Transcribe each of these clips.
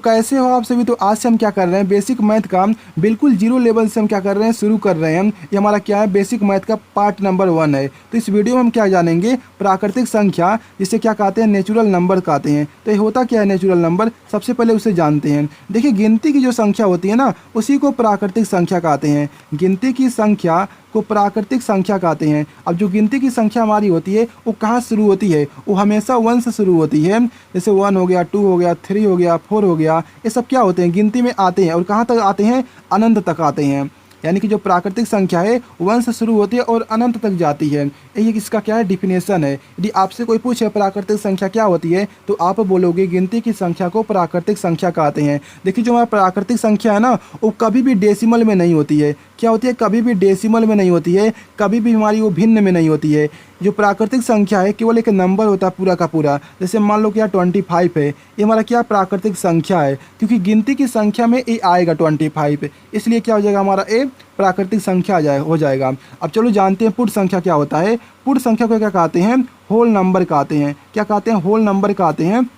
कैसे हो आप सभी। तो आज से हम क्या कर रहे हैं, बेसिक मैथ का बिल्कुल जीरो लेवल से हम क्या कर रहे हैं, शुरू कर रहे हैं। ये हमारा क्या है, बेसिक मैथ का पार्ट नंबर 1 है। तो इस वीडियो में हम क्या जानेंगे, प्राकृतिक संख्या जिसे क्या कहते हैं, नेचुरल नंबर कहते हैं। तो ये होता क्या है नेचुरल नंबर, सबसे पहले उसे जानते हैं। देखिए गिनती की जो संख्या होती है ना, उसी को प्राकृतिक संख्या कहते हैं। गिनती की संख्या को प्राकृतिक संख्या कहते हैं। अब जो गिनती की संख्या हमारी होती है वो कहाँ शुरू होती है, वो हमेशा 1 से शुरू होती है। जैसे 1 हो गया, 2 हो गया, 3 हो गया, 4 हो गया, ये सब क्या होते हैं, गिनती में आते हैं। और कहाँ तक आते हैं, अनंत तक आते हैं। यानी कि जो प्राकृतिक संख्या है 1 से शुरू होती है और अनंत तक जाती है। ये इसका क्या है, डिफिनेशन है। यदि आपसे कोई पूछे प्राकृतिक संख्या क्या होती है, तो आप बोलोगे गिनती की संख्या को प्राकृतिक संख्या कहते हैं। देखिए जो हमारा प्राकृतिक संख्या है ना, वो कभी भी डेसिमल में नहीं होती है। क्या होती है, कभी भी डेसिमल में नहीं होती है, कभी भी हमारी वो भिन्न में नहीं होती है। जो प्राकृतिक संख्या है केवल एक नंबर होता है पूरा का पूरा। जैसे मान लो क्या 25 है, ये हमारा क्या प्राकृतिक संख्या है, क्योंकि गिनती की संख्या में ए आएगा 25, इसलिए क्या हो जाएगा, हमारा ए प्राकृतिक संख्या हो जाएगा। अब चलो जानते हैं पूर्ण संख्या क्या होता है। पूर्ण संख्या को क्या कहते हैं, होल नंबर कहते हैं। क्या कहते हैं, होल नंबर कहते हैं।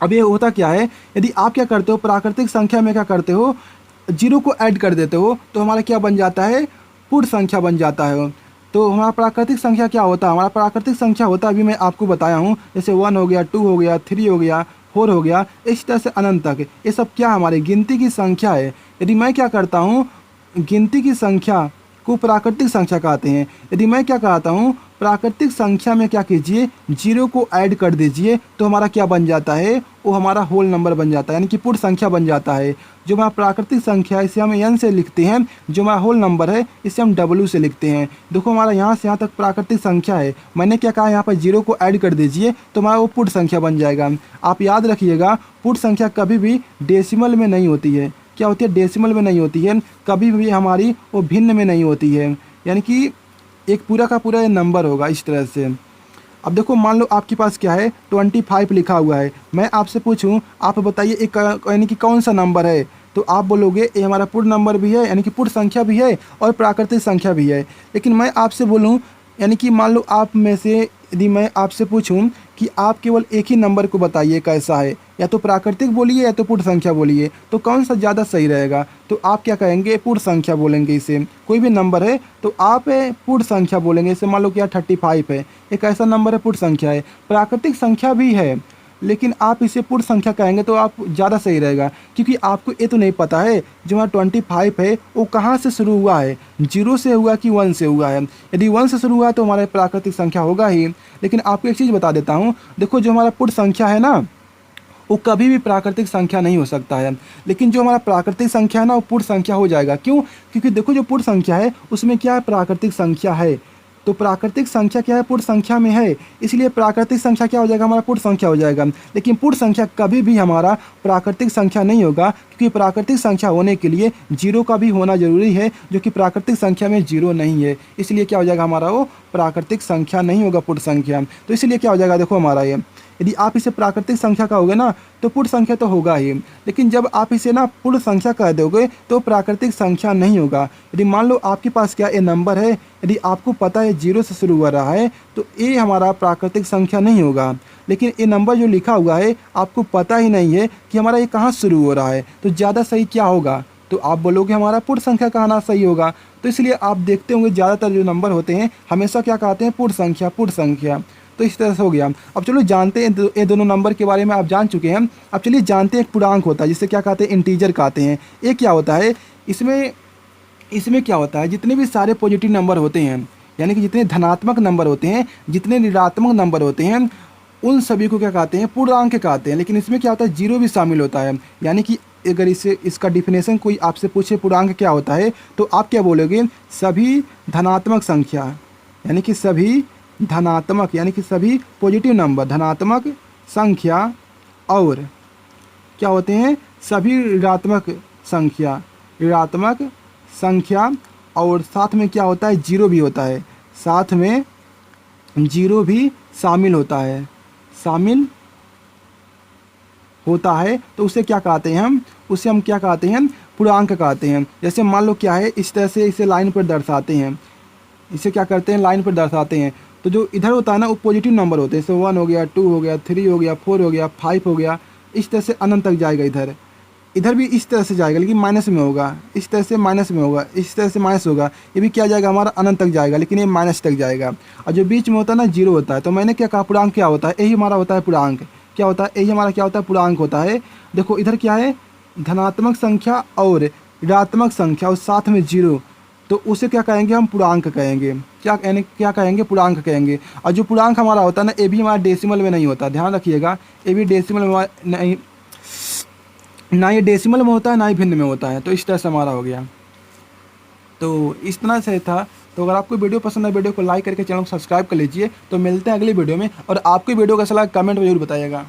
अब ये होता क्या है, यदि आप क्या करते हो, प्राकृतिक संख्या में क्या करते हो, जीरो को ऐड कर देते हो, तो हमारा क्या बन जाता है, पूर्ण संख्या बन जाता है। तो हमारा प्राकृतिक संख्या क्या होता है, हमारा प्राकृतिक संख्या होता है, अभी मैं आपको बताया हूँ, जैसे 1 हो गया, 2 हो गया, 3 हो गया, 4 हो गया, इस तरह से अनंत तक। ये सब क्या हमारे गिनती की संख्या है। यदि मैं क्या करता हूँ, गिनती की संख्या को प्राकृतिक संख्या कहते हैं। यदि मैं क्या कहता हूँ, प्राकृतिक संख्या में क्या कीजिए, जीरो को ऐड कर दीजिए, तो हमारा क्या बन जाता है, वो हमारा होल नंबर बन जाता है, यानी कि पूर्ण संख्या बन जाता है। जो हमारा प्राकृतिक संख्या है इसे हम n से लिखते हैं, जो हमारा होल नंबर है इसे हम w से लिखते हैं। देखो हमारा यहाँ से यहाँ तक प्राकृतिक संख्या है, मैंने क्या कहा, यहाँ पर जीरो को ऐड कर दीजिए तो हमारा वो पूर्ण संख्या बन जाएगा। आप याद रखिएगा, पूर्ण संख्या कभी भी डेसिमल में नहीं होती है। क्या होती है, डेसिमल में नहीं होती है, कभी भी हमारी वो भिन्न में नहीं होती है, यानी कि एक पूरा का पूरा नंबर होगा इस तरह से। अब देखो मान लो आपके पास क्या है, 25 लिखा हुआ है। मैं आपसे पूछूं, आप बताइए एक यानी कि कौन सा नंबर है, तो आप बोलोगे ये हमारा पूर्ण नंबर भी है, यानी कि पूर्ण संख्या भी है और प्राकृतिक संख्या भी है। लेकिन मैं आपसे बोलूं, यानी कि मान लो आप में से यदि मैं आपसे पूछूं कि आप केवल एक ही नंबर को बताइए कैसा है, या तो प्राकृतिक बोलिए या तो पूर्ण संख्या बोलिए, तो कौन सा ज़्यादा सही रहेगा, तो आप क्या कहेंगे, पूर्ण संख्या बोलेंगे। इसे कोई भी नंबर है तो आप पूर्ण संख्या बोलेंगे। जैसे मान लो कि 35 है, एक ऐसा नंबर है, पूर्ण संख्या है। प्राकृतिक संख्या भी है लेकिन आप इसे पूर्ण संख्या कहेंगे तो आप ज़्यादा सही रहेगा, क्योंकि आपको ये तो नहीं पता है जो हमारा 25 है वो कहाँ से शुरू हुआ है, 0 से हुआ कि 1 से हुआ है। यदि 1 से शुरू हुआ तो हमारा प्राकृतिक संख्या होगा ही। लेकिन आपको एक चीज़ बता देता हूँ, देखो जो हमारा पूर्ण संख्या है ना, वो कभी भी प्राकृतिक संख्या नहीं हो सकता है। लेकिन जो हमारा प्राकृतिक संख्या है ना, वो पूर्ण संख्या हो जाएगा। क्यों, क्योंकि देखो जो पूर्ण संख्या है उसमें क्या है, प्राकृतिक संख्या है। तो प्राकृतिक संख्या क्या है, पूर्ण संख्या में है, इसलिए प्राकृतिक संख्या क्या हो जाएगा, हमारा पूर्ण संख्या हो जाएगा। लेकिन पूर्ण संख्या कभी भी हमारा प्राकृतिक संख्या नहीं होगा, क्योंकि प्राकृतिक संख्या होने के लिए जीरो का भी होना जरूरी है, जो कि प्राकृतिक संख्या में जीरो नहीं है। इसलिए क्या हो जाएगा, हमारा वो प्राकृतिक संख्या नहीं होगा, पूर्ण संख्या। तो इसलिए क्या हो जाएगा, देखो हमारा ये, यदि आप इसे प्राकृतिक संख्या कहोगे ना तो पूर्ण संख्या तो होगा ही। लेकिन जब आप इसे ना पूर्ण संख्या कह दोगे तो प्राकृतिक संख्या नहीं होगा। यदि मान लो आपके पास क्या ये नंबर है, यदि आपको पता है 0 से शुरू हो रहा है तो ये हमारा प्राकृतिक संख्या नहीं होगा। लेकिन ये नंबर जो लिखा हुआ है आपको पता ही नहीं है कि हमारा ये कहाँ शुरू हो रहा है, तो ज़्यादा सही क्या होगा, तो आप बोलोगे हमारा पूर्ण संख्या कहना सही होगा। तो इसलिए आप देखते होंगे ज़्यादातर जो नंबर होते हैं हमेशा क्या कहते हैं, पूर्ण संख्या, पूर्ण संख्या। तो इस तरह से हो गया। अब चलो जानते हैं, ये दोनों नंबर के बारे में आप जान चुके हैं। अब चलिए जानते हैं एक पूर्णांक होता है जिसे क्या कहते हैं, इंटीजर कहते हैं। ये क्या होता है, इसमें क्या होता है, जितने भी सारे पॉजिटिव नंबर होते हैं, यानी कि जितने धनात्मक नंबर होते हैं, जितने ऋणात्मक नंबर होते हैं, उन सभी को क्या कहते हैं, पूर्णांक कहते हैं। लेकिन इसमें क्या होता है, जीरो भी शामिल होता है। यानी कि अगर इसका डिफिनेशन कोई आपसे पूछे पूर्णांक क्या होता है, तो आप क्या बोलोगे, सभी धनात्मक संख्या, यानी कि सभी धनात्मक, यानी कि सभी पॉजिटिव नंबर, धनात्मक संख्या, और क्या होते हैं, सभी ऋणात्मक संख्या, ऋणात्मक संख्या, और साथ में क्या होता है, जीरो भी होता है, साथ में जीरो भी शामिल होता है, शामिल होता है। तो उसे क्या कहते हैं उसे हम क्या कहते हैं, पूर्णांक कहते हैं। जैसे मान लो क्या है, इस तरह से इसे लाइन पर दर्शाते हैं, इसे क्या करते हैं, लाइन पर दर्शाते हैं। तो जो इधर होता है ना वो पॉजिटिव नंबर होते हैं, जैसे 1 हो गया, 2 हो गया, 3 हो गया, 4 हो गया, 5 हो गया, इस तरह से अनंत तक जाएगा इधर। इधर भी इस तरह से जाएगा लेकिन माइनस में होगा, इस तरह से माइनस में होगा, इस तरह से माइनस होगा। ये भी क्या जाएगा हमारा अनंत तक जाएगा, लेकिन ये माइनस तक जाएगा। और जो बीच में होता है ना जीरो होता है। तो मैंने क्या कहा, पूर्णांक क्या होता है, यही हमारा होता है पूर्णांक। क्या होता है, यही हमारा क्या होता है, पूर्णांक होता है। देखो इधर क्या है, धनात्मक संख्या और ऋणात्मक संख्या और साथ में जीरो, तो उसे क्या कहेंगे हम, पूर्णांक कहेंगे। क्या कहेंगे, पूर्णांक कहेंगे। और जो पूर्णांक हमारा होता है ना, ये भी हमारा डेसिमल में नहीं होता, ध्यान रखिएगा। ये भी डेसिमल में नहीं, ना ये डेसिमल में होता है ना ही भिन्न में होता है। तो इस तरह से हमारा हो गया। तो इस तरह से था। तो अगर आपको वीडियो पसंद है, वीडियो को लाइक करके चैनल को सब्सक्राइब कर लीजिए। तो मिलते हैं अगली वीडियो में, और आपकी वीडियो का सलाह कमेंट में जरूर बताइएगा।